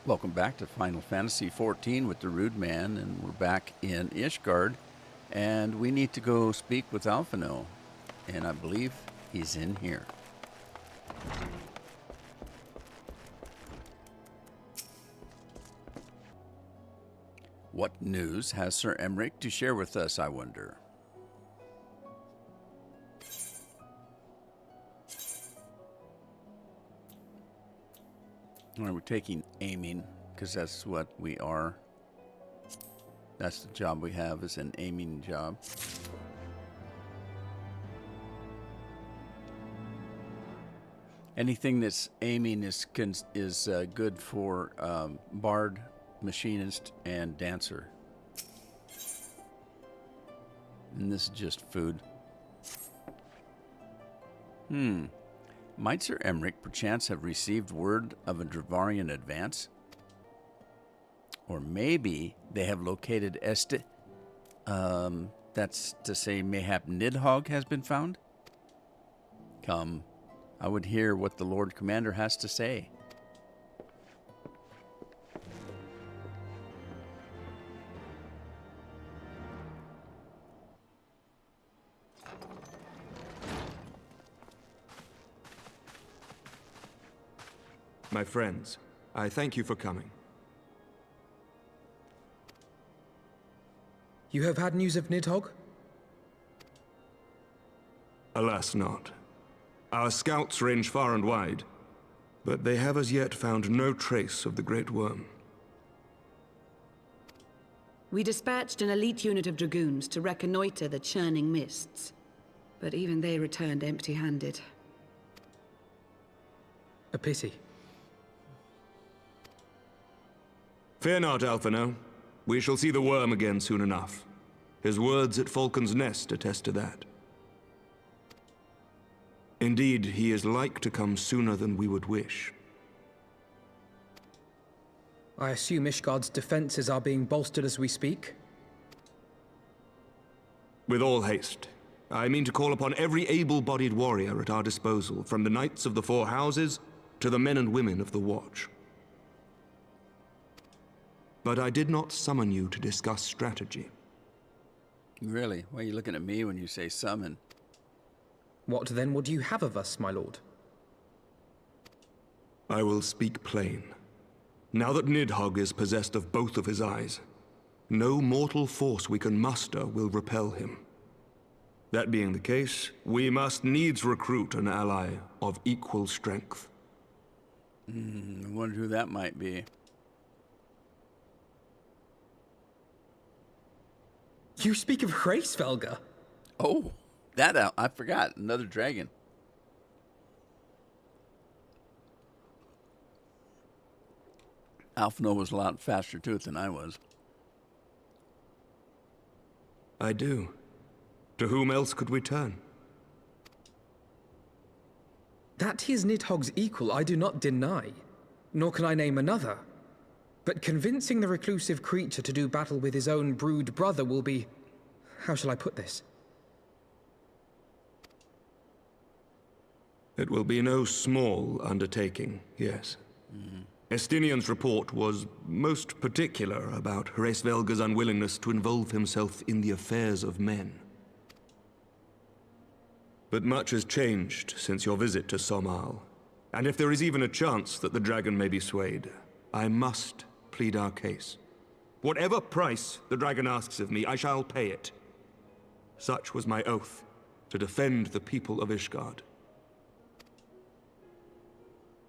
Welcome back to Final Fantasy XIV with the Rude Man, and we're back in Ishgard, and we need to go speak with Alphino, and I believe he's in here. What news has Sir Emmerich to share with us, I wonder? All right, we're taking aiming, because that's what we are. That's the job we have, is an aiming job. Anything that's aiming is good for bard, machinist, and dancer. And this is just food. Might Sir Emmerich perchance have received word of a Dravarian advance? Or maybe they have located that's to say mayhap Nidhogg has been found? Come, I would hear what the Lord Commander has to say. My friends, I thank you for coming. You have had news of Nidhogg? Alas not. Our scouts range far and wide, but they have as yet found no trace of the Great Worm. We dispatched an elite unit of dragoons to reconnoiter the churning mists, but even they returned empty-handed. A pity. Fear not, Alphino. We shall see the worm again soon enough. His words at Falcon's Nest attest to that. Indeed, he is like to come sooner than we would wish. I assume Ishgard's defenses are being bolstered as we speak? With all haste. I mean to call upon every able-bodied warrior at our disposal, from the Knights of the Four Houses to the men and women of the Watch. But I did not summon you to discuss strategy. Really? Why are you looking at me when you say summon? What then would you have of us, my lord? I will speak plain. Now that Nidhogg is possessed of both of his eyes, no mortal force we can muster will repel him. That being the case, we must needs recruit an ally of equal strength. I wonder who that might be. You speak of Hraesvelgr? Oh, I forgot. Another dragon. Alphino was a lot faster to it than I was. I do. To whom else could we turn? That he is Nidhogg's equal I do not deny, nor can I name another. But convincing the reclusive creature to do battle with his own brood brother will be... how shall I put this? It will be no small undertaking, yes. Estinian's report was most particular about Hraesvelgr's unwillingness to involve himself in the affairs of men. But much has changed since your visit to Sohr, and if there is even a chance that the dragon may be swayed, I must plead our case. Whatever price the dragon asks of me, I shall pay it. Such was my oath, to defend the people of Ishgard.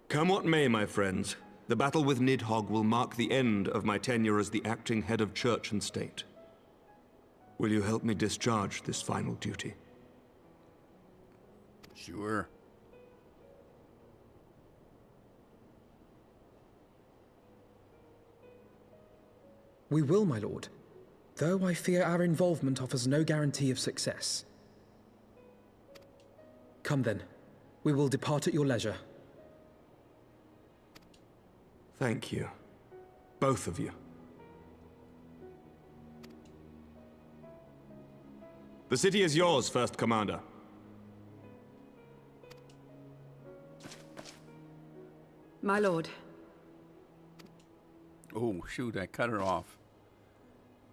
Come what may, my friends, the battle with Nidhogg will mark the end of my tenure as the acting head of church and state. Will you help me discharge this final duty? Sure. We will, my lord. Though I fear our involvement offers no guarantee of success. Come then. We will depart at your leisure. Thank you. Both of you. The city is yours, First Commander. My lord. Oh, shoot, I cut her off.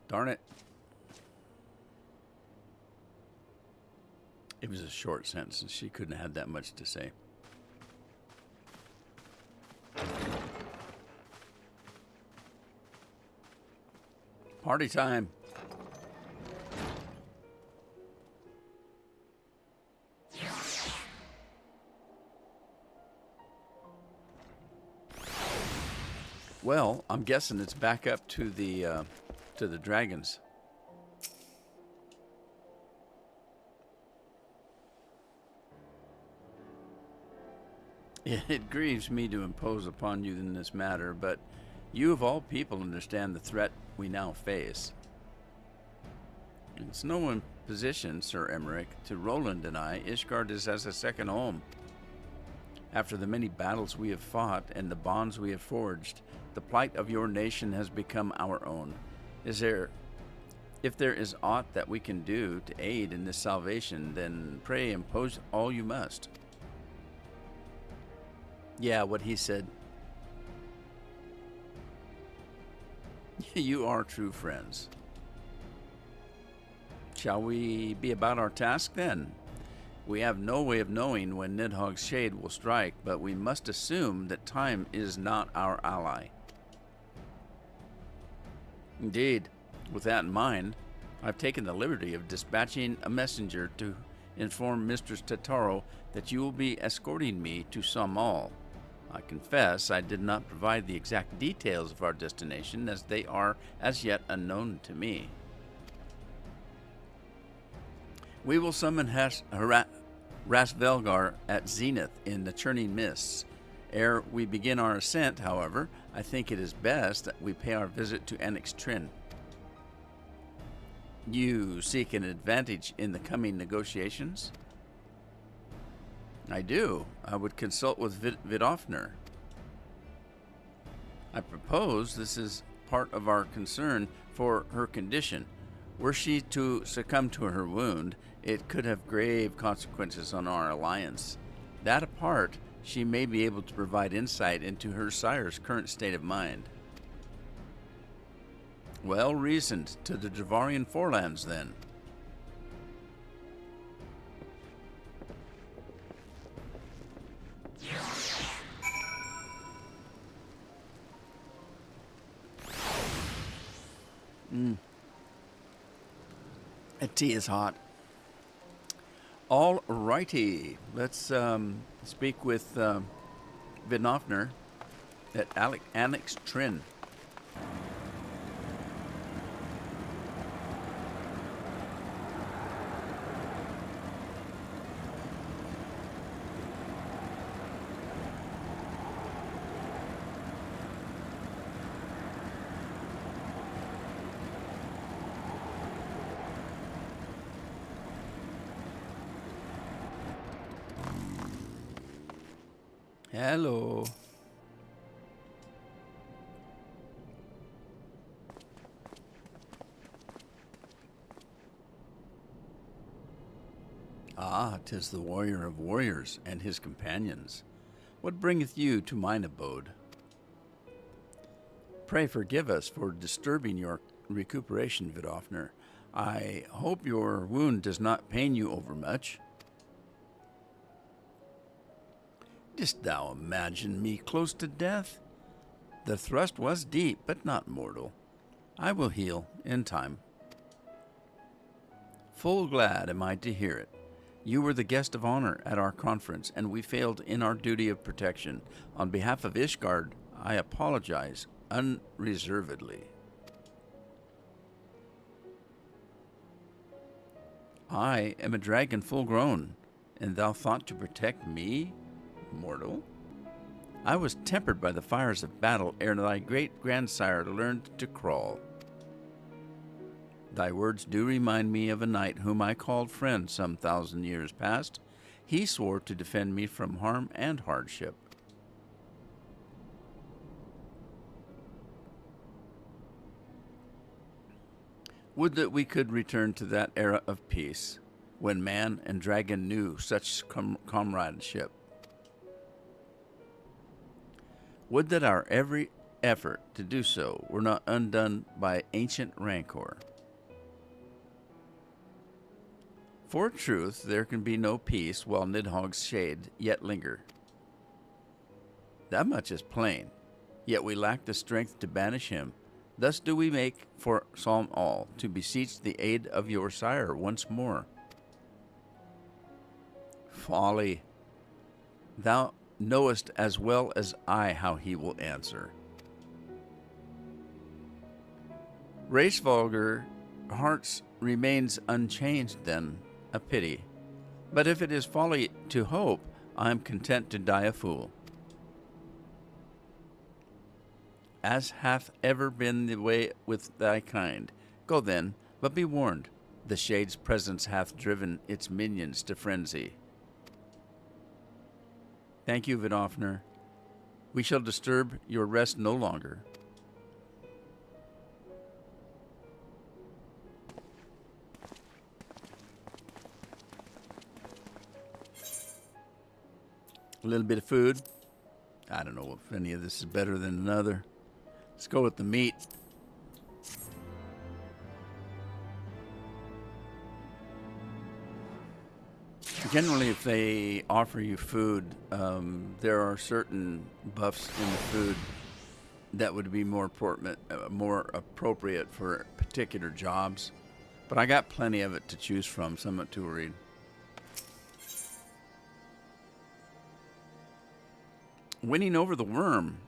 Darn it. It was a short sentence, and she couldn't have had that much to say. Party time. Well, I'm guessing it's back up to the dragons. It grieves me to impose upon you in this matter, but you of all people understand the threat we now face. It's no imposition, Sir Emmerich. To Roland and I, Ishgard is as a second home. After the many battles we have fought and the bonds we have forged, the plight of your nation has become our own. If there is aught that we can do to aid in this salvation, then pray impose all you must. Yeah, what he said. You are true friends. Shall we be about our task then? We have no way of knowing when Nidhogg's shade will strike, but we must assume that time is not our ally. Indeed, with that in mind, I've taken the liberty of dispatching a messenger to inform Mistress Tataro that you will be escorting me to Somal. I confess I did not provide the exact details of our destination, as they are as yet unknown to me. We will summon Rasvelgar at zenith in the churning mists. Ere we begin our ascent, however, I think it is best that we pay our visit to XIV. You seek an advantage in the coming negotiations? I do. I would consult with Vidofnir. I propose this is part of our concern for her condition. Were she to succumb to her wound, it could have grave consequences on our alliance. That apart, she may be able to provide insight into her sire's current state of mind. Well reasoned. To the Javarian forelands, then. That tea is hot. All righty. Let's speak with Vidofnir at XIV. Hello. Ah, 'tis the warrior of warriors and his companions. What bringeth you to mine abode? Pray forgive us for disturbing your recuperation, Vidofnir. I hope your wound does not pain you overmuch. Didst thou imagine me close to death? The thrust was deep, but not mortal. I will heal in time. Full glad am I to hear it. You were the guest of honor at our conference, and we failed in our duty of protection. On behalf of Ishgard, I apologize unreservedly. I am a dragon full grown, and thou thought to protect me, mortal? I was tempered by the fires of battle ere thy great-grandsire learned to crawl. Thy words do remind me of a knight whom I called friend some 1,000 years past. He swore to defend me from harm and hardship. Would that we could return to that era of peace, when man and dragon knew such comradeship. Would that our effort to do so were not undone by ancient rancor. For truth, there can be no peace while Nidhogg's shade yet linger. That much is plain, yet we lack the strength to banish him. Thus do we make for Psalm all, to beseech the aid of your sire once more. Folly! Thou knowest as well as I how he will answer. Racevolger hearts remains unchanged then, a pity. But if it is folly to hope, I am content to die a fool. As hath ever been the way with thy kind. Go then, but be warned, the shade's presence hath driven its minions to frenzy. Thank you, Vidofnir. We shall disturb your rest no longer. A little bit of food. I don't know if any of this is better than another. Let's go with the meat. Generally, if they offer you food, there are certain buffs in the food that would be more appropriate for particular jobs. But I got plenty of it to choose from, somewhat to read. Winning over the worm,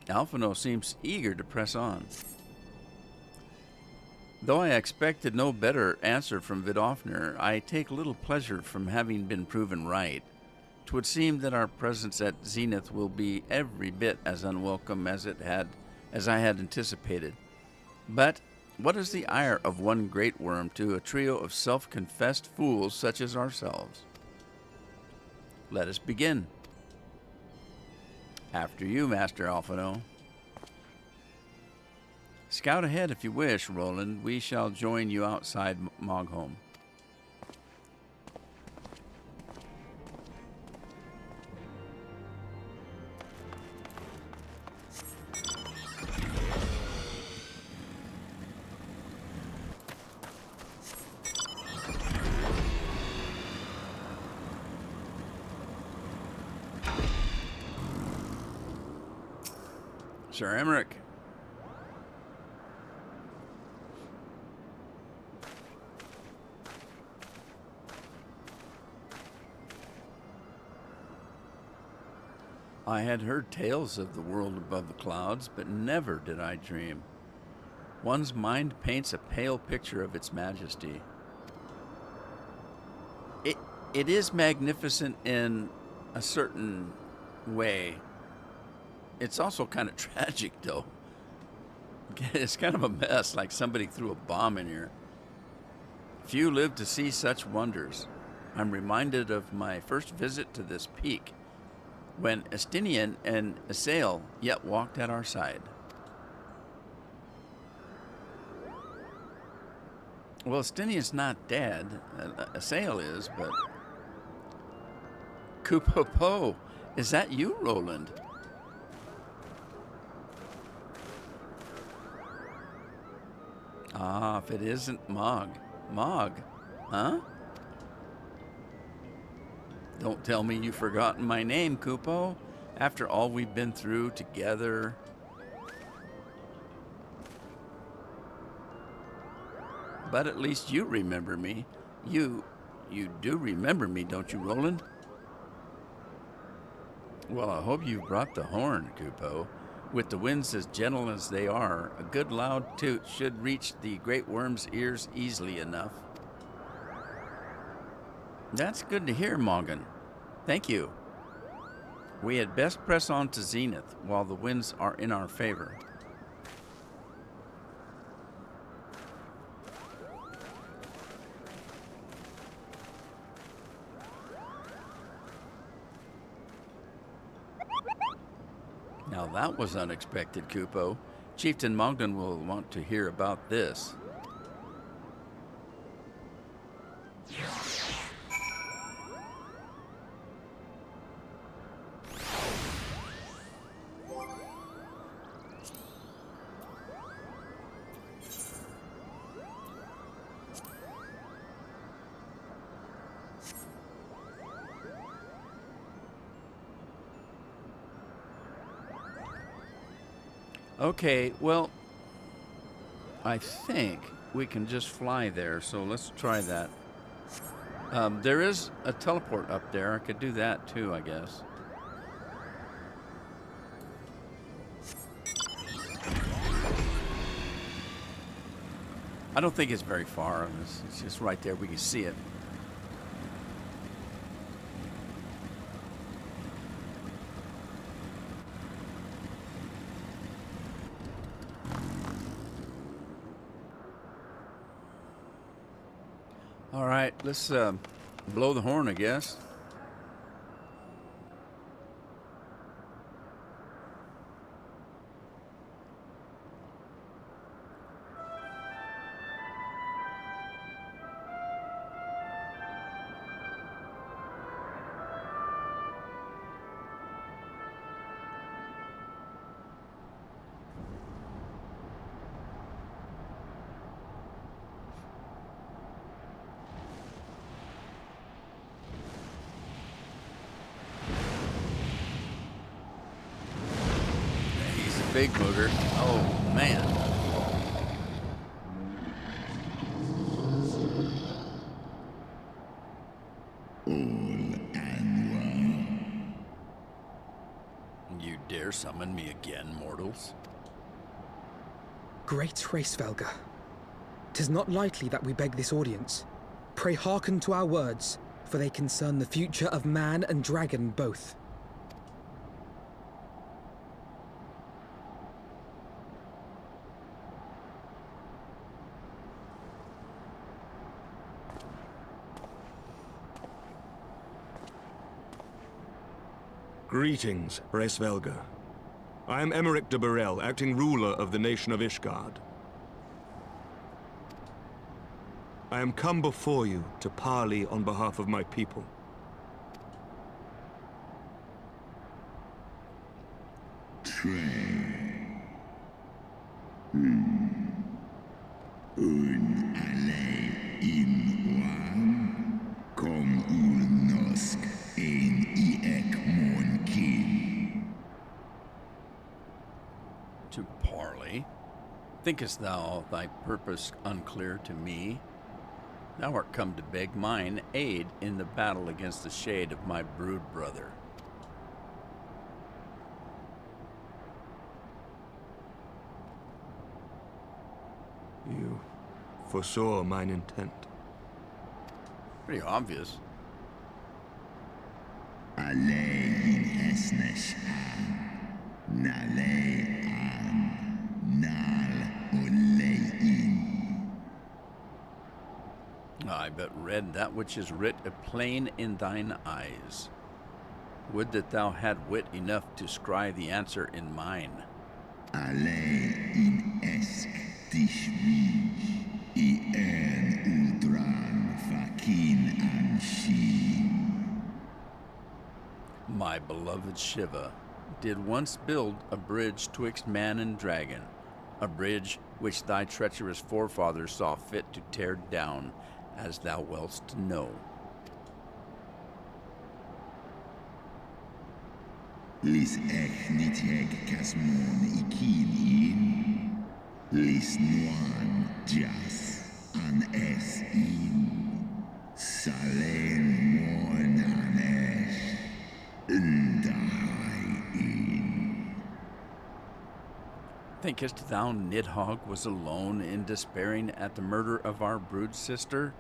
Alphino seems eager to press on. Though I expected no better answer from Vidofnir, I take little pleasure from having been proven right. 'Twould seem that our presence at Zenith will be every bit as unwelcome as I had anticipated. But what is the ire of one great worm to a trio of self-confessed fools such as ourselves? Let us begin. After you, Master Alphino. Scout ahead if you wish, Roland. We shall join you outside Mogholm. Sir Emmerich. I had heard tales of the world above the clouds, but never did I dream. One's mind paints a pale picture of its majesty. It is magnificent in a certain way. It's also kind of tragic, though. It's kind of a mess, like somebody threw a bomb in here. Few live to see such wonders. I'm reminded of my first visit to this peak, when Estinian and Asael yet walked at our side. Well, Estinian's not dead. Asael is, but... Kupopo, is that you, Roland? Ah, if it isn't Mog. Mog, huh? Don't tell me you've forgotten my name, Kupo. After all we've been through together. But at least you remember me. You do remember me, don't you, Roland? Well, I hope you brought the horn, Kupo. With the winds as gentle as they are, a good loud toot should reach the great worm's ears easily enough. That's good to hear, Moggon. Thank you. We had best press on to Zenith while the winds are in our favor. Now that was unexpected, Kupo. Chieftain Mogden will want to hear about this. Okay, well, I think we can just fly there, so let's try that. There is a teleport up there. I could do that too, I guess. I don't think it's very far. It's just right there. We can see it. All right, let's blow the horn, I guess. He's a big booger. Oh, man. You dare summon me again, mortals? Great Hraesvelga, 'tis not lightly that we beg this audience. Pray hearken to our words, for they concern the future of man and dragon both. Greetings, Hraesvelga. I am Emeric de Burrell, acting ruler of the nation of Ishgard. I am come before you to parley on behalf of my people. To parley? Thinkest thou thy purpose unclear to me? Thou art come to beg mine aid in the battle against the shade of my brood brother. You foresaw mine intent. Pretty obvious. I but read that which is writ plain in thine eyes. Would that thou had wit enough to scry the answer in mine. My beloved Shiva did once build a bridge twixt man and dragon, a bridge which thy treacherous forefathers saw fit to tear down, as thou wellst know. Lis ech niteg kasmon ikin lis nuan jas an es in salen monanesh undahai in. Thinkest thou Nidhogg was alone in despairing at the murder of our brood sister?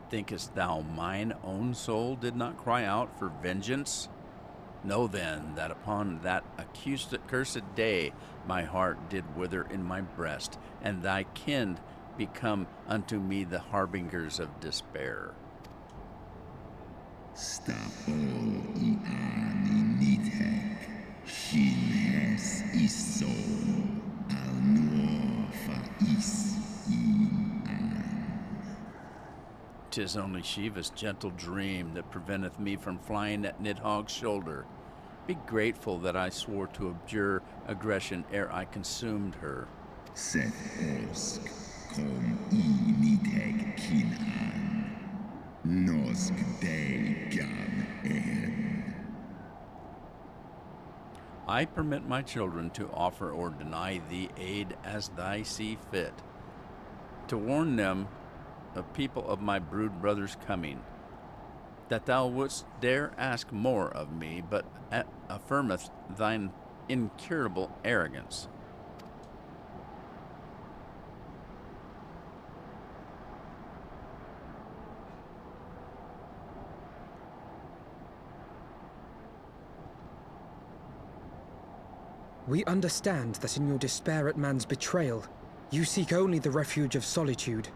Thinkest thou mine own soul did not cry out for vengeance? Know then that upon that accursed day my heart did wither in my breast, and thy kin become unto me the harbingers of despair. Stapol iani niteg shin hes iso al nuo fa is in an. 'Tis only Shiva's gentle dream that preventeth me from flying at Nidhogg's shoulder. Be grateful that I swore to abjure aggression ere I consumed her. Set osk kom I niteg kin an. Nosk de gan en. I permit my children to offer or deny thee aid as thy see fit, to warn them of people of my brood brother's coming, that thou wouldst dare ask more of me, but affirmeth thine incurable arrogance. We understand that in your despair at man's betrayal, you seek only the refuge of solitude.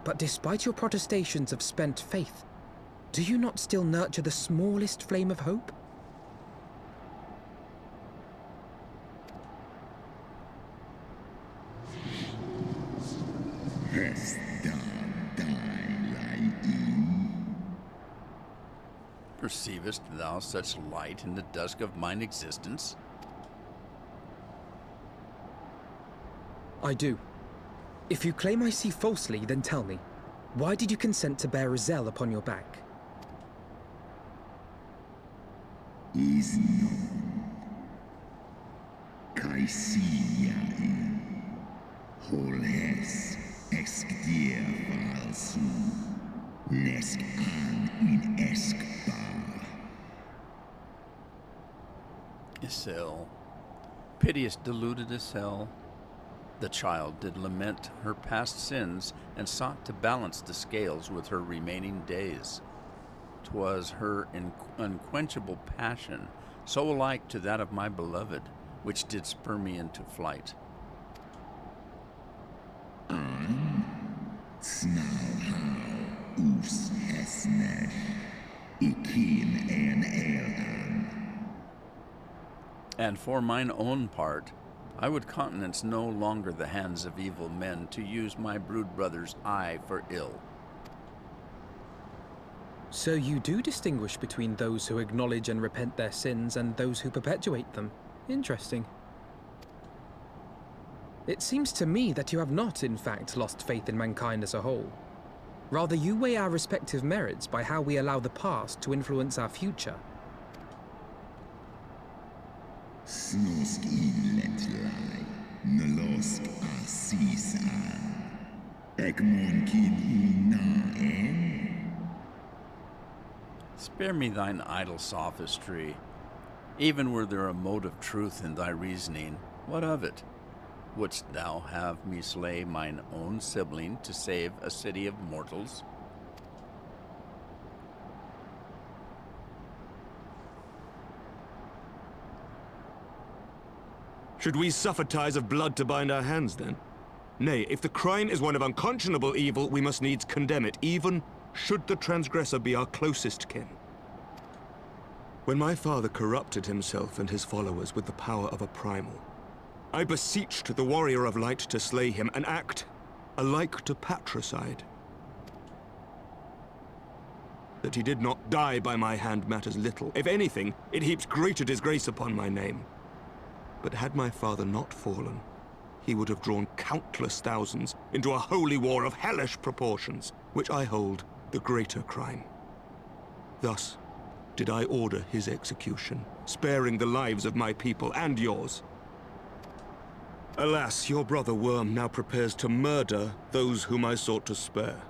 But despite your protestations of spent faith, do you not still nurture the smallest flame of hope? Hast thou thy in? Perceivest thou such light in the dusk of mine existence? I do. If you claim I see falsely, then tell me, why did you consent to bear a Zell upon your back? Is known. Kai in. Hol hes XIV falsu. Nesk an in eskbar. Isel, piteous deluded Isel. The child did lament her past sins and sought to balance the scales with her remaining days. 'Twas her unquenchable passion, so alike to that of my beloved, which did spur me into flight. Snauhau us hesnesh. Ikin en elan. And for mine own part, I would countenance no longer the hands of evil men to use my brood brother's eye for ill. So you do distinguish between those who acknowledge and repent their sins and those who perpetuate them. Interesting. It seems to me that you have not, in fact, lost faith in mankind as a whole. Rather, you weigh our respective merits by how we allow the past to influence our future. Snosk in letlai. Nolosk asisan. Egmonkin una en. Spare me thine idle sophistry. Even were there a mote of truth in thy reasoning, what of it? Wouldst thou have me slay mine own sibling to save a city of mortals? Should we suffer ties of blood to bind our hands, then? Nay, if the crime is one of unconscionable evil, we must needs condemn it, even should the transgressor be our closest kin. When my father corrupted himself and his followers with the power of a primal, I beseeched the warrior of light to slay him, an act alike to patricide. That he did not die by my hand matters little. If anything, it heaps greater disgrace upon my name. But had my father not fallen, he would have drawn countless thousands into a holy war of hellish proportions, which I hold the greater crime. Thus did I order his execution, sparing the lives of my people and yours. Alas, your brother Worm now prepares to murder those whom I sought to spare.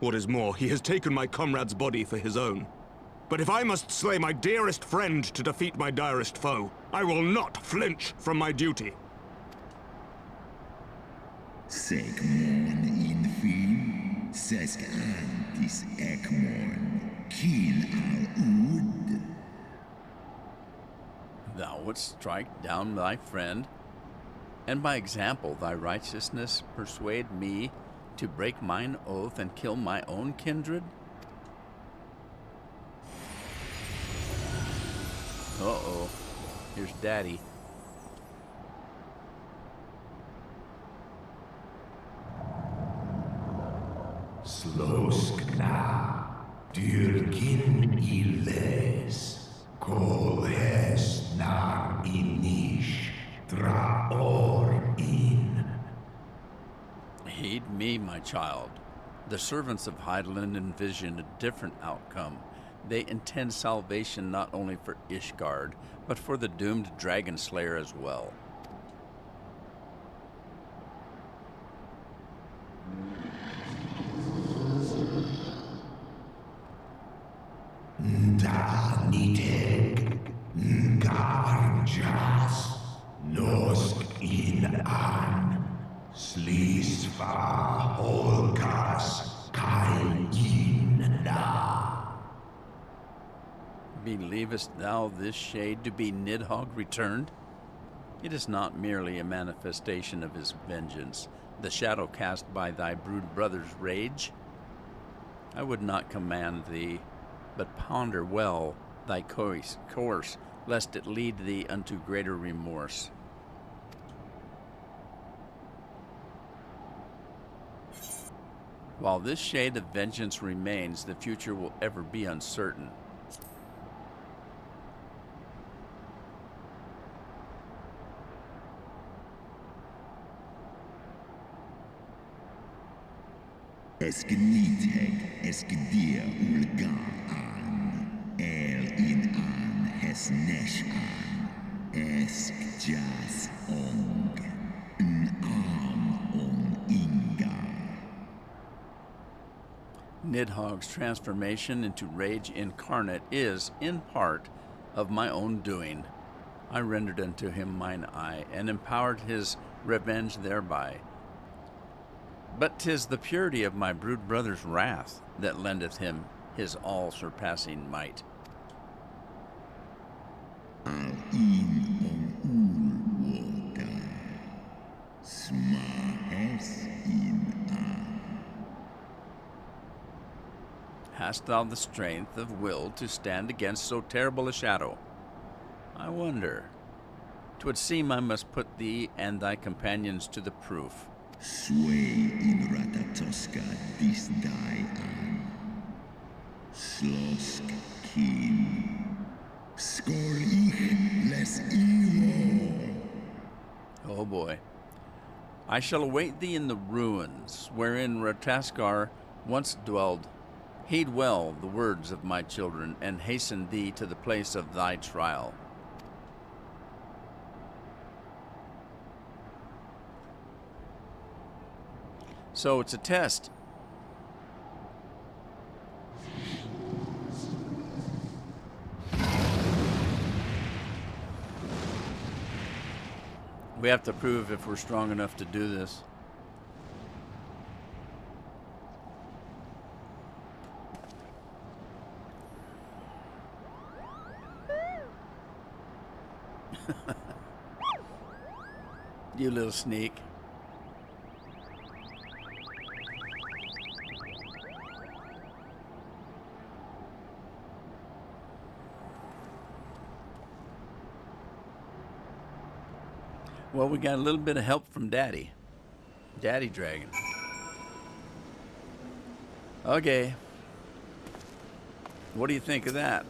What is more, he has taken my comrade's body for his own. But if I must slay my dearest friend to defeat my direst foe, I will not flinch from my duty. Segmon infin. Sesk antis ekmon. Kill al ud. Thou wouldst strike down thy friend, and by example thy righteousness persuade me to break mine oath and kill my own kindred? Uh-oh. Here's Daddy. Sloskna, dyrkin illes, kol hes nar inish, draor in. Heed me, my child. The servants of Heidelin envision a different outcome. They intend salvation not only for Ishgard, but for the doomed dragon slayer as well. Daniteg, Garjas, Nosk in an, Slisva Holkas, Kai in na. Believest thou this shade to be Nidhogg returned? It is not merely a manifestation of his vengeance, the shadow cast by thy brood brother's rage. I would not command thee, but ponder well thy course, lest it lead thee unto greater remorse. While this shade of vengeance remains, the future will ever be uncertain. Esgniteg, esgdir ulga an, in an, hesnesh an, eskjas ong, ong inga. Nidhogg's transformation into rage incarnate is, in part, of my own doing. I rendered unto him mine eye, and empowered his revenge thereby. But 'tis the purity of my brood brother's wrath that lendeth him his all-surpassing might. In ul water, smahes in an. Hast thou the strength of will to stand against so terrible a shadow? I wonder. 'Twould seem I must put thee and thy companions to the proof. Sway in Ratatoska dis die an. Slosk kin. Skor ich les iro. Oh boy. I shall await thee in the ruins wherein Rataskar once dwelled. Heed well the words of my children, and hasten thee to the place of thy trial. So it's a test. We have to prove if we're strong enough to do this. You little sneak. Well, we got a little bit of help from Daddy. Daddy Dragon. Okay. What do you think of that?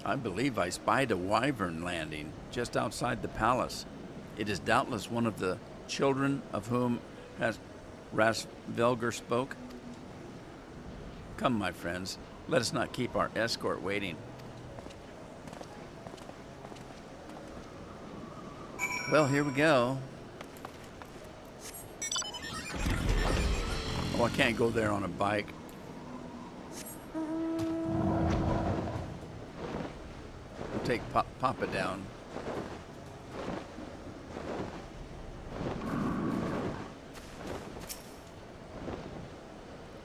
I believe I spied a wyvern landing just outside the palace. It is doubtless one of the children of whom Rasvelger spoke. Come, my friends, let us not keep our escort waiting. Well, here we go. Oh, I can't go there on a bike. We'll take Papa down.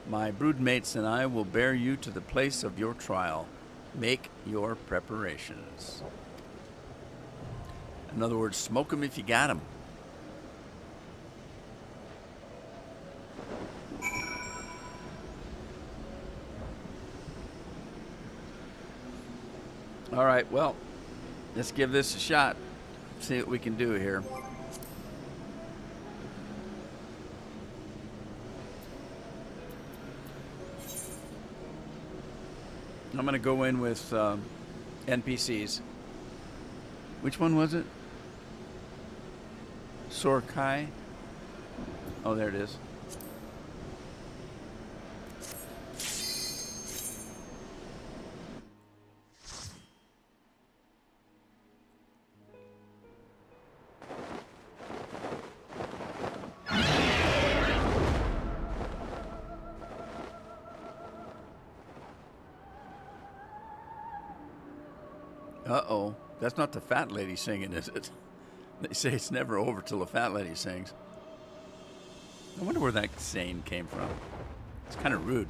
My broodmates and I will bear you to the place of your trial. Make your preparations. In other words, smoke them if you got them. All right, well, let's give this a shot. See what we can do here. I'm going to go in with NPCs. Which one was it? Sohr Khai? Oh, there it is. Uh-oh. That's not the fat lady singing, is it? They say it's never over till the fat lady sings. I wonder where that saying came from. It's kind of rude.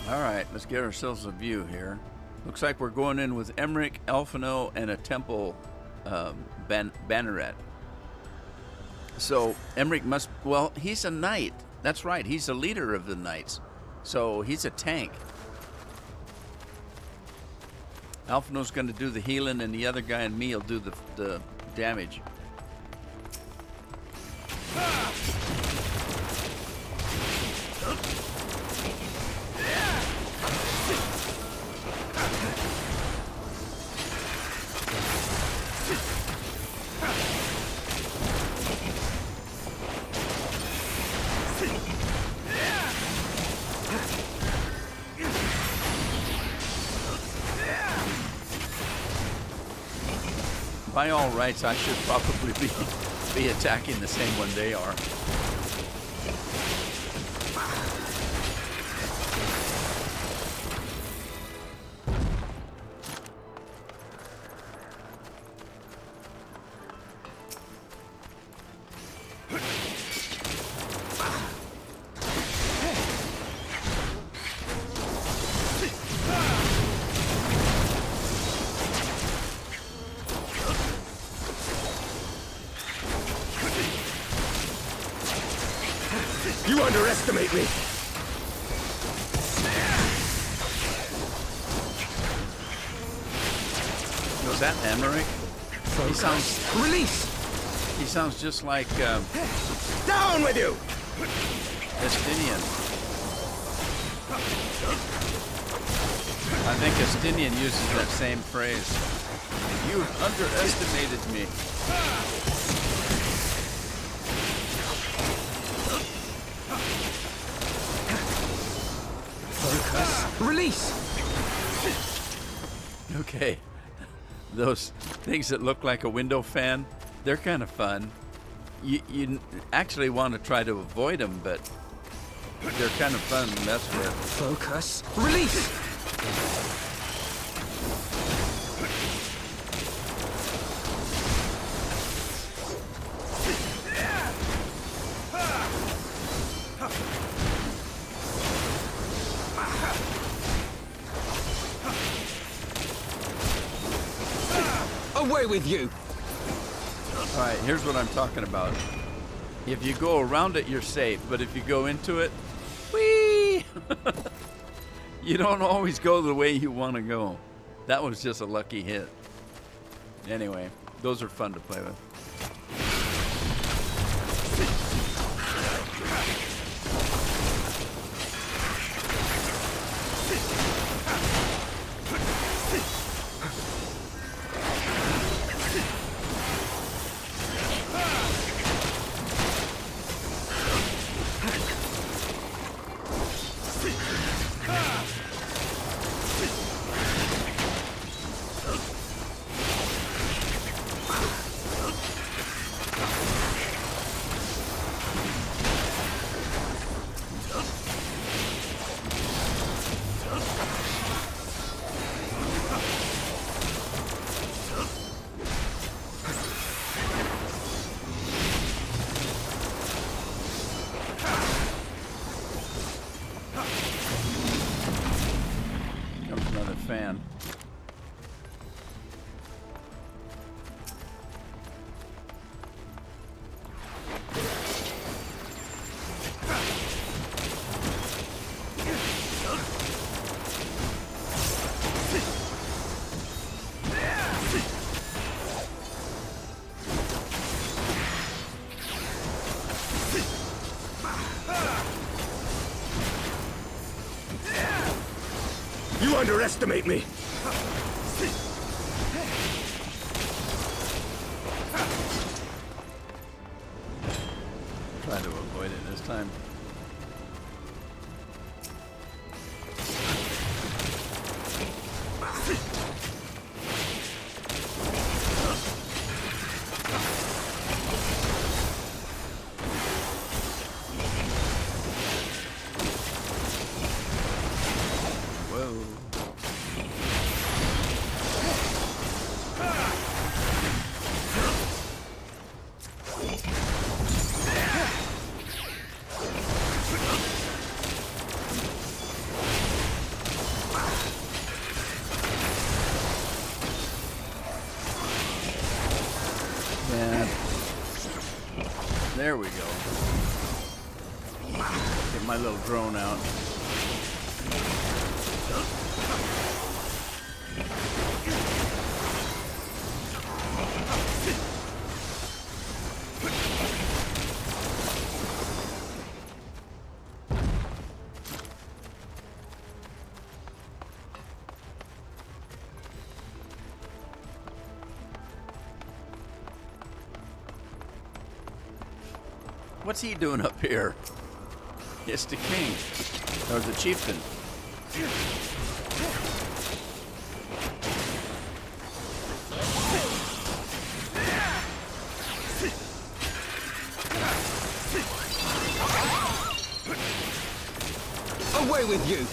All right, let's get ourselves a view here. Looks like we're going in with Emmerich, Elfino, and a temple banneret. So Emmerich must, well, he's a knight. That's right, he's the leader of the knights. So he's a tank. Elfino's going to do the healing, and the other guy and me will do the damage. By all rights, I should probably be attacking the same one they are. You underestimate me! Was that Emmerich? He sounds... Release! He sounds just like... Down with you! Estinian. I think Estinian uses that same phrase. You've underestimated me. Focus. Release! Okay. Those things that look like a window fan, they're kind of fun. You actually want to try to avoid them, but they're kind of fun to mess with. Focus. Release! Away with you! All right, here's what I'm talking about. If you go around it, you're safe, but if you go into it, whee! You don't always go the way you want to go. That was just a lucky hit. Anyway, those are fun to play with. Fan. You underestimate me! Try to avoid it this time. There we go. Get my little drone out. What's he doing up here? It's the king, or the chieftain. Away with you!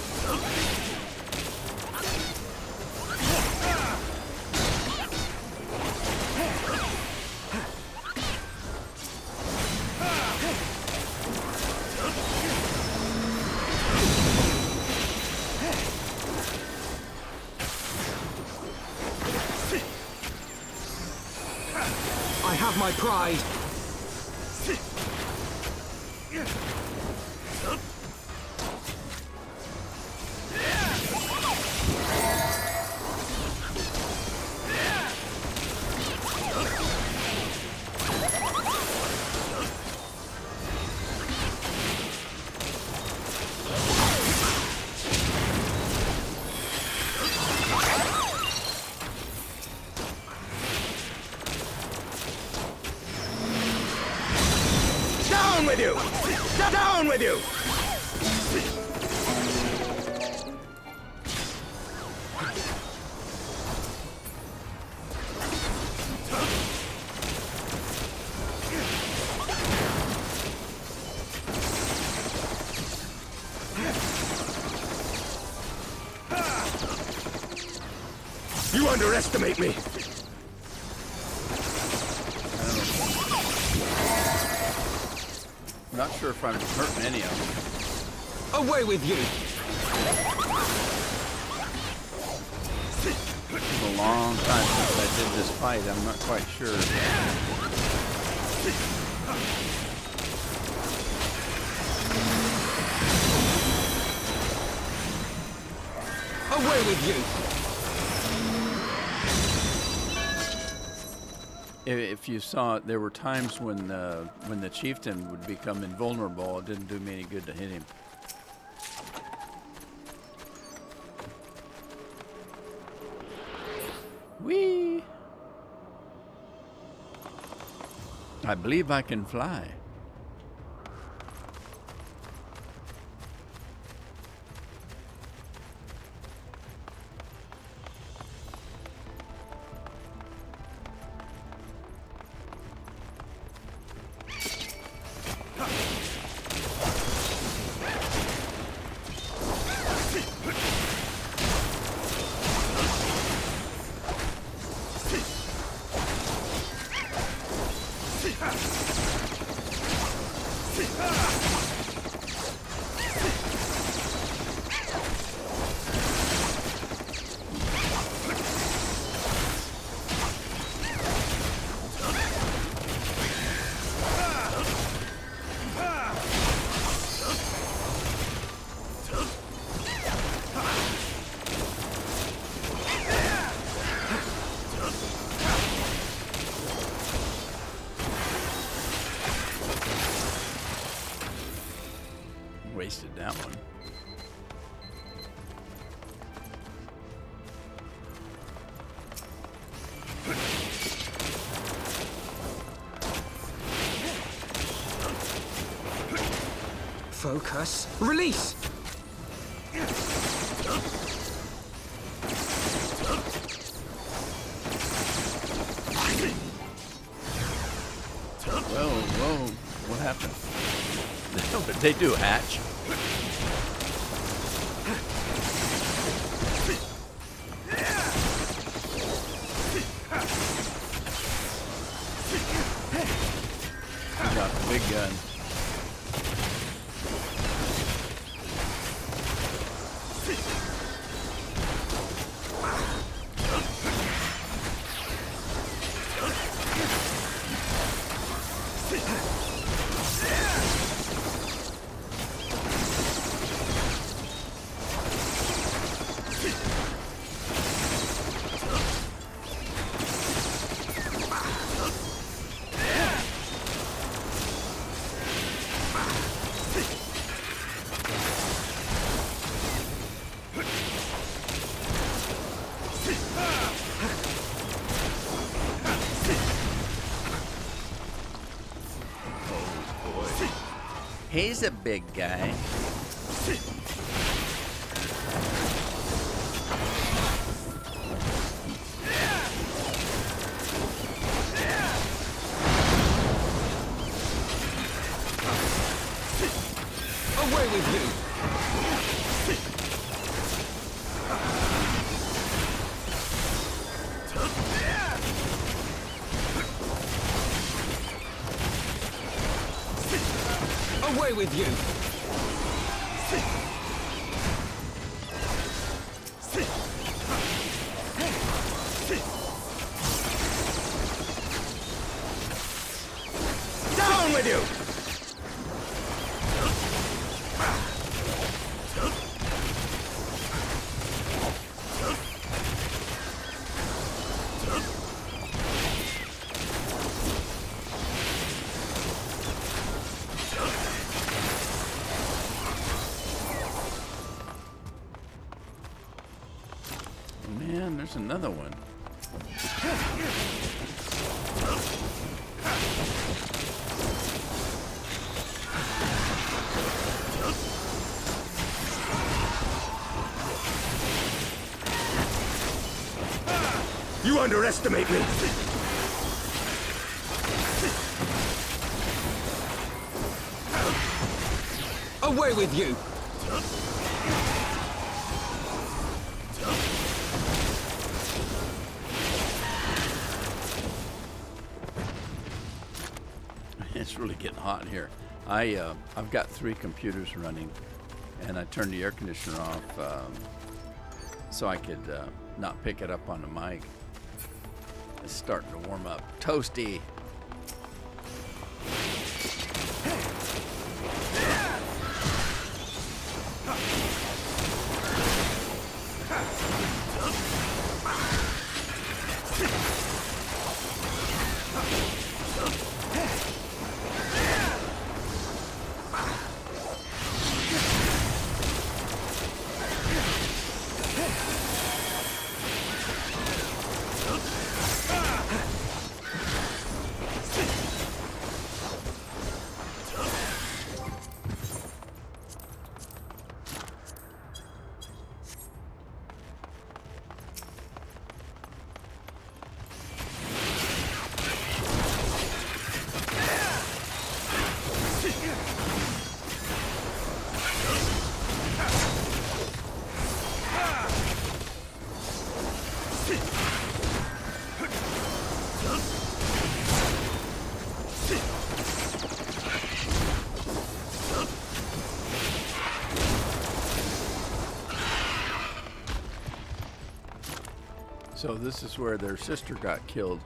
I have my pride. Down with you! Down with you! You underestimate me! Not sure if I'm hurting any of them. Away with you! It's a long time since I did this fight. I'm not quite sure. Away with you! If you saw it, there were times when the chieftain would become invulnerable. It didn't do me any good to hit him. Whee! I believe I can fly. Wasted that one. Focus. Release! Whoa, what happened? What did they do, Hatch? He got the big gun. He's a big guy. Away with you! Away with you! Down with you! Man, there's another one. You underestimate me! Away with you! It's really getting hot in here. I've got 3 computers running, and I turned the air conditioner off so I could not pick it up on the mic. It's starting to warm up. Toasty. So this is where their sister got killed.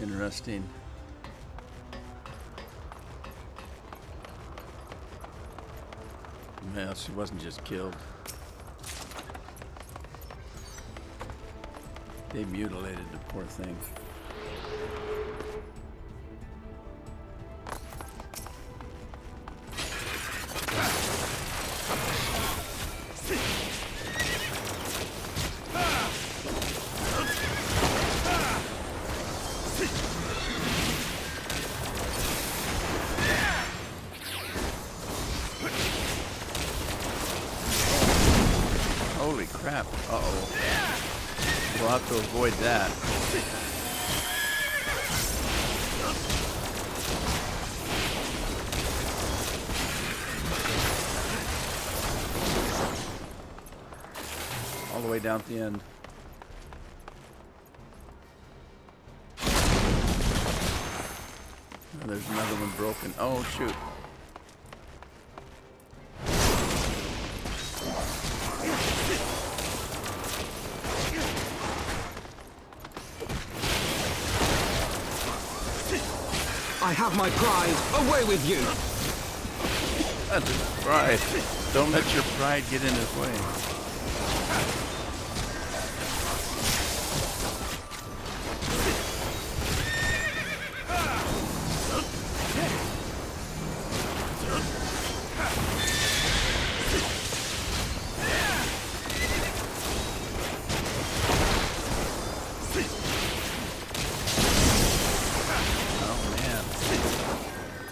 Interesting. Well, she wasn't just killed. They mutilated the poor thing. Holy crap. Uh-oh. We'll have to avoid that. All the way down at the end. Oh, there's another one broken. Oh, shoot. I have my pride. Away with you! That's his pride. Don't let your pride get in his way.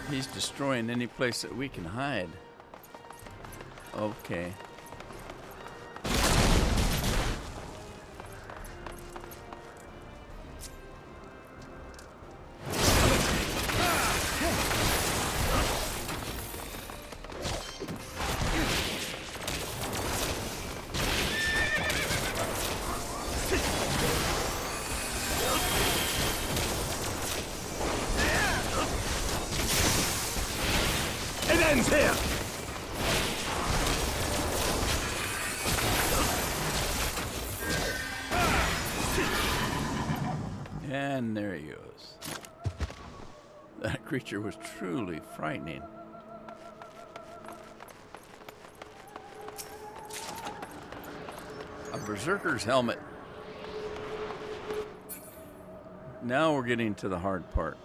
He's destroying any place that we can hide. Okay. It ends here! And there he goes. That creature was truly frightening. A berserker's helmet. Now we're getting to the hard part.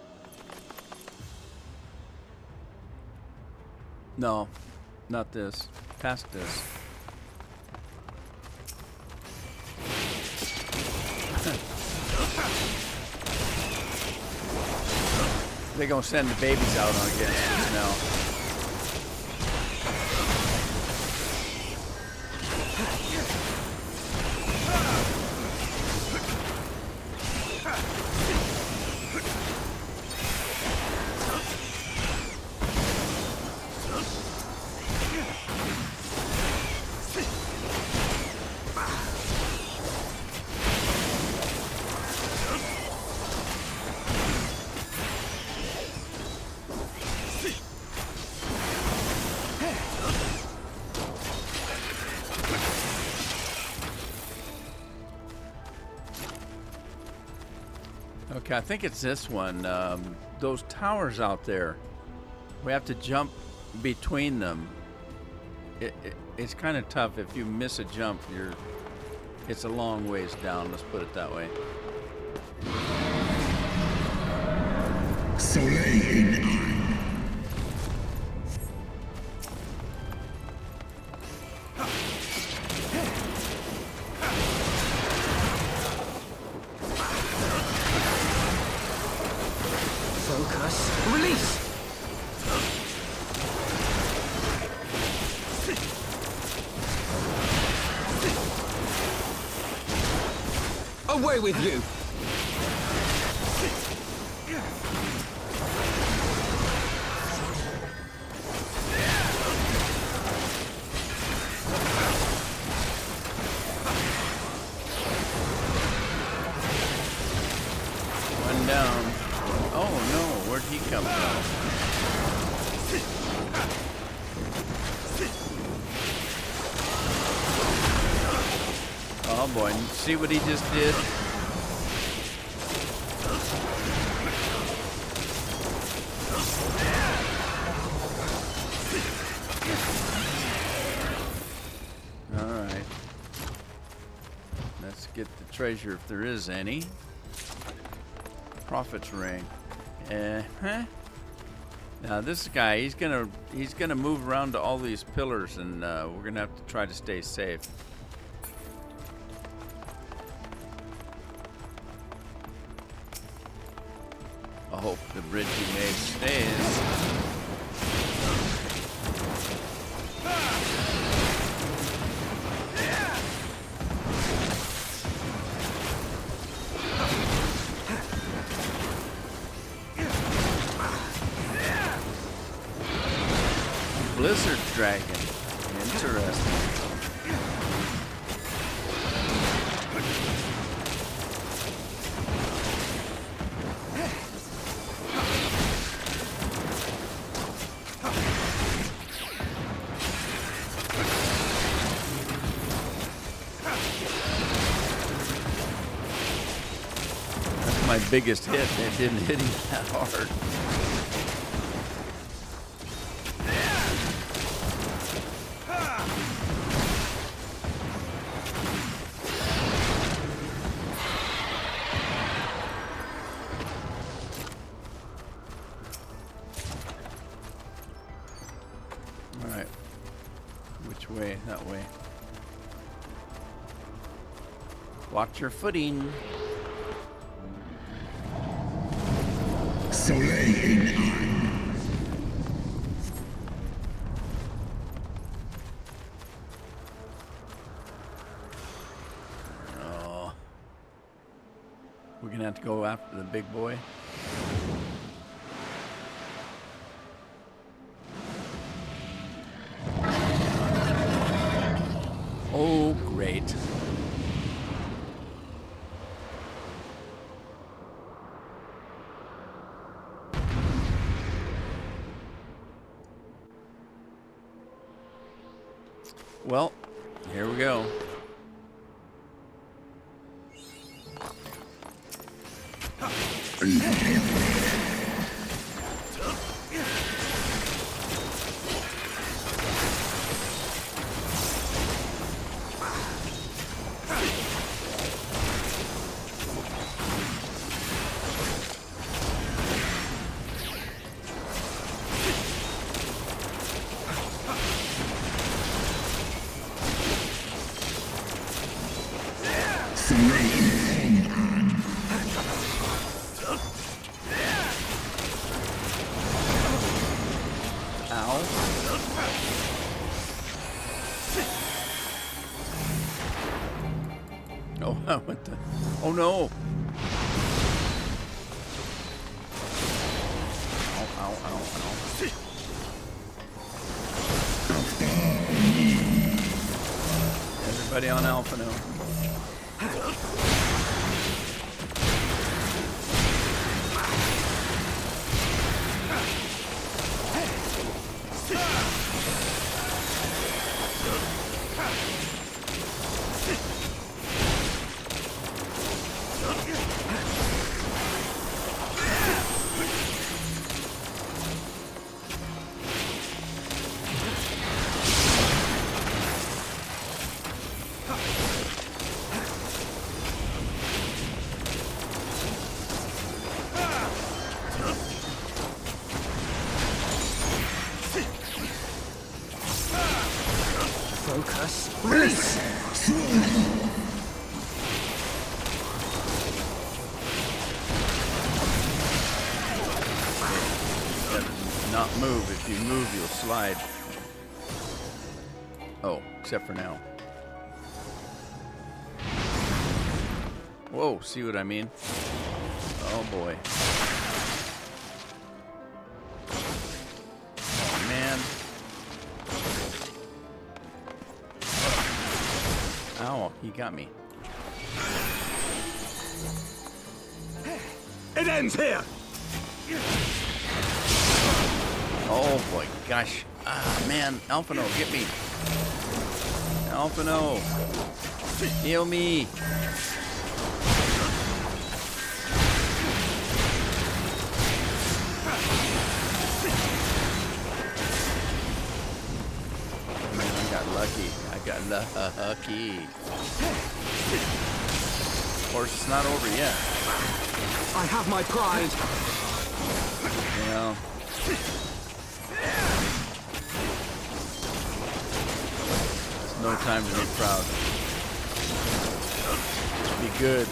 No, not this. Past this. They're gonna send the babies out on against us now. Okay, I think it's this one. Those towers out there, we have to jump between them. It's kind of tough. If you miss a jump, it's a long ways down. Let's put it that way. Soleil in Focus. Release! Away with you! One down. Oh no, where'd he come from? Oh boy, see what he just did? Alright. Let's get the treasure if there is any. Prophet's ring. Now this guy, he's gonna move around to all these pillars, and we're gonna have to try to stay safe. I hope the bridge he made stays. Blizzard dragon. Interesting. That's my biggest hit. It didn't hit him that hard. Alright. Which way? That way. Watch your footing. Soleil in gonna have to go after the big boy. Oh, great. Well, here we go. Oh, what the? Oh no! Ow, ow, ow, ow. Everybody on Alpha now. Focus. Release! Not move. If you move, you'll slide. Oh, except for now. Whoa, see what I mean? Oh boy. Oh man. Ow, he got me. It ends here! Oh boy, gosh. Ah, man. Alphino, get me. Alphino. Heal me. Man, I got lucky. I got lucky. Of course, it's not over yet. I have my pride. You know. It's no time to be proud. Be good.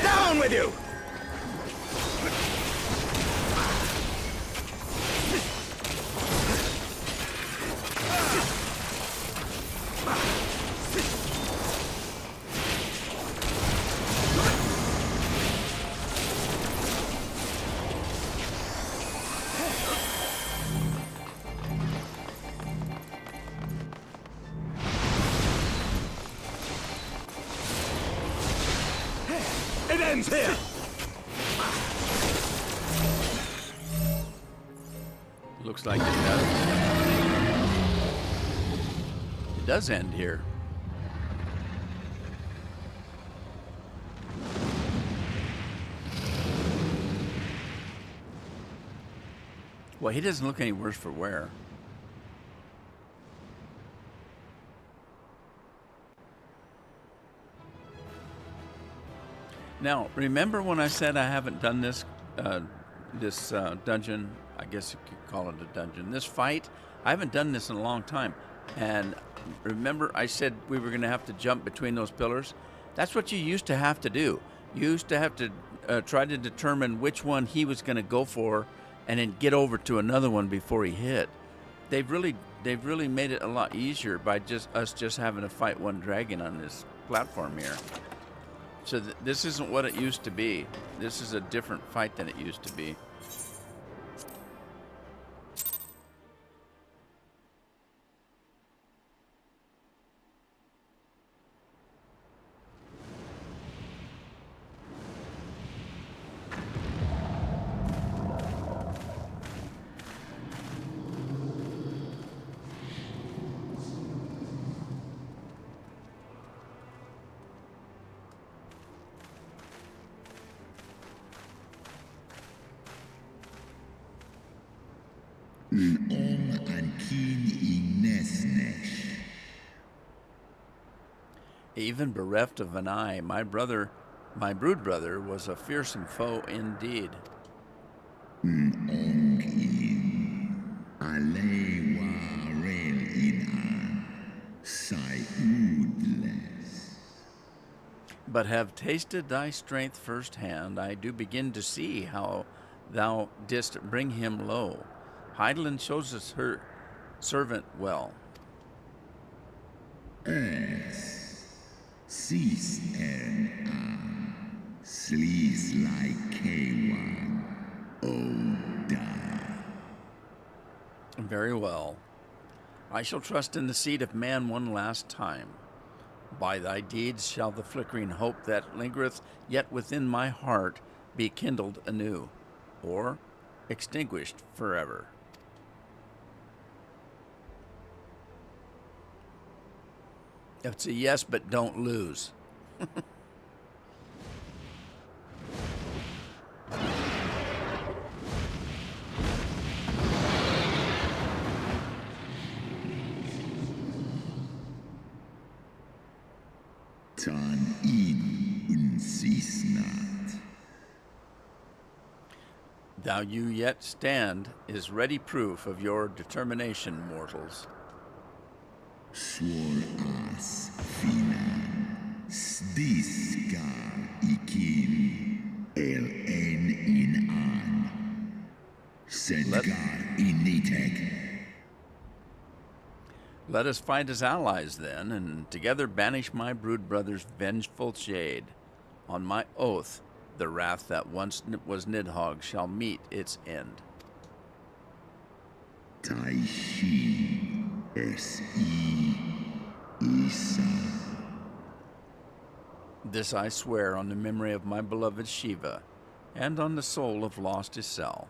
Down with you! It ends here! Looks like it does. It does end here. Well, he doesn't look any worse for wear. Now, remember when I said I haven't done this dungeon? I guess you could call it a dungeon. This fight, I haven't done this in a long time. And remember, I said we were going to have to jump between those pillars? That's what you used to have to do. You used to have to try to determine which one he was going to go for and then get over to another one before he hit. They've really made it a lot easier by just having to fight one dragon on this platform here. So this isn't what it used to be. This is a different fight than it used to be. Even bereft of an eye, my brood brother, was a fearsome foe indeed. But have tasted thy strength firsthand, I do begin to see how thou didst bring him low. Hydaelyn shows us her servant well. Cease sleaze like K1. Very well. I shall trust in the seed of man one last time. By thy deeds shall the flickering hope that lingereth yet within my heart be kindled anew, or extinguished forever. It's a yes, but don't lose. Tan in cease not. Thou you yet stand is ready proof of your determination, mortals. Swor as finan, stiskar ikin, in an, sedgar initek. Let us fight as allies then, and together banish my brood brother's vengeful shade. On my oath, the wrath that once was Nidhogg shall meet its end. Taishi Isa. This I swear on the memory of my beloved Shiva, and on the soul of lost Isel.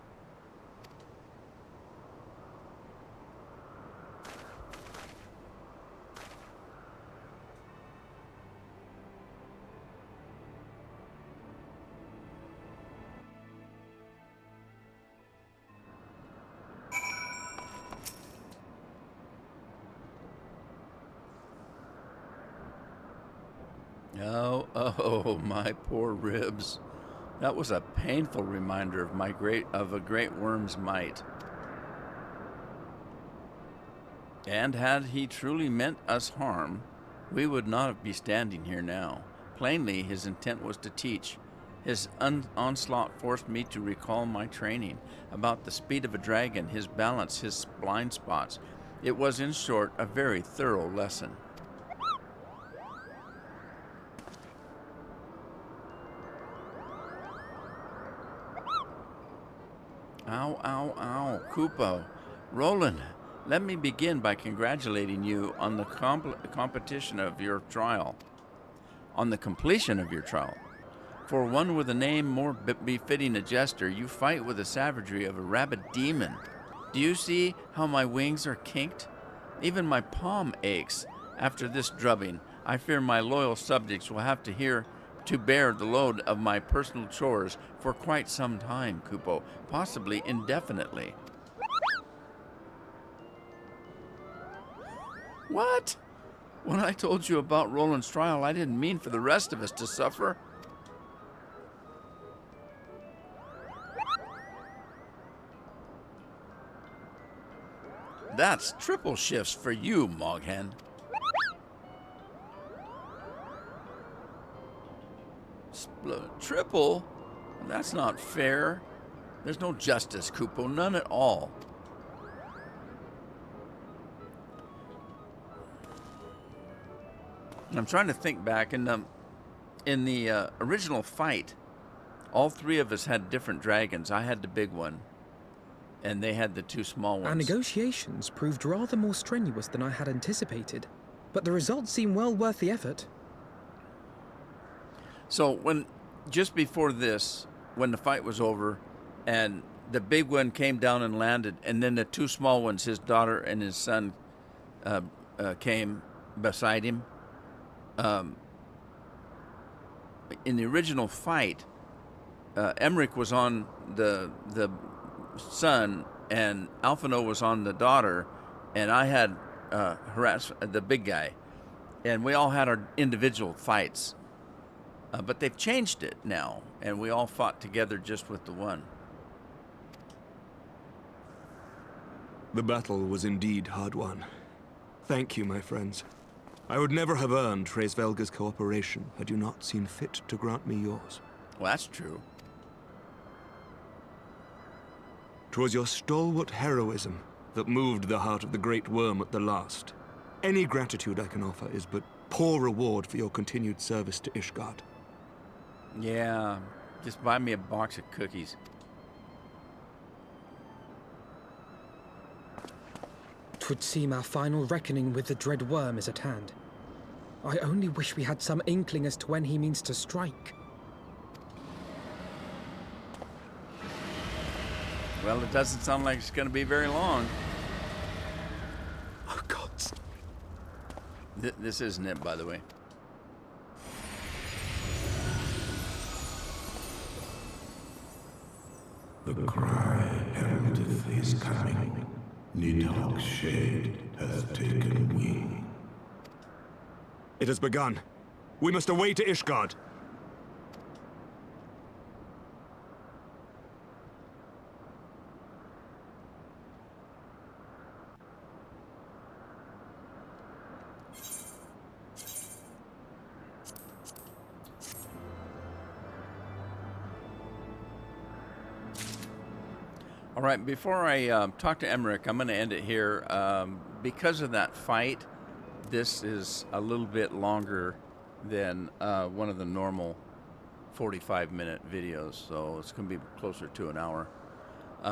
Oh, my poor ribs. That was a painful reminder of a great worm's might. And had he truly meant us harm, we would not be standing here now. Plainly, his intent was to teach. His onslaught forced me to recall my training about the speed of a dragon, his balance, his blind spots. It was, in short, a very thorough lesson. Ow, ow, ow, Kupo. Roland, let me begin by congratulating you on the competition of your trial. On the completion of your trial. For one with a name more befitting a jester, you fight with the savagery of a rabid demon. Do you see how my wings are kinked? Even my palm aches. After this drubbing, I fear my loyal subjects will have to bear the load of my personal chores for quite some time, Kupo, possibly indefinitely. What? When I told you about Roland's trial, I didn't mean for the rest of us to suffer. That's triple shifts for you, Moghen. Triple? That's not fair. There's no justice, Kupo. None at all. I'm trying to think back. In the original fight, all three of us had different dragons. I had the big one, and they had the two small ones. Our negotiations proved rather more strenuous than I had anticipated, but the results seem well worth the effort. So just before this, when the fight was over, and the big one came down and landed, and then the two small ones, his daughter and his son, came beside him. In the original fight, Emmerich was on the son, and Alphino was on the daughter, and I had the big guy, and we all had our individual fights. But they've changed it now, and we all fought together just with the one. The battle was indeed hard won. Thank you, my friends. I would never have earned Hraesvelga's cooperation had you not seen fit to grant me yours. Well, that's true. 'Twas your stalwart heroism that moved the heart of the Great Worm at the last. Any gratitude I can offer is but poor reward for your continued service to Ishgard. Yeah, just buy me a box of cookies. Twould seem our final reckoning with the dread worm is at hand. I only wish we had some inkling as to when he means to strike. Well, it doesn't sound like it's going to be very long. Oh, gods. This isn't it, by the way. The cry heraldeth his coming. Nidhogg's shade hath taken wing. It has begun. We must away to Ishgard. All right, before I talk to Emmerich, I'm going to end it here. Because of that fight, this is a little bit longer than one of the normal 45-minute videos, so it's going to be closer to an hour. So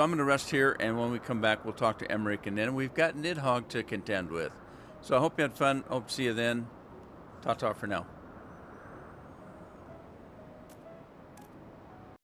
I'm going to rest here, and when we come back, we'll talk to Emmerich, and then we've got Nidhogg to contend with. So I hope you had fun. Hope to see you then. Ta-ta for now.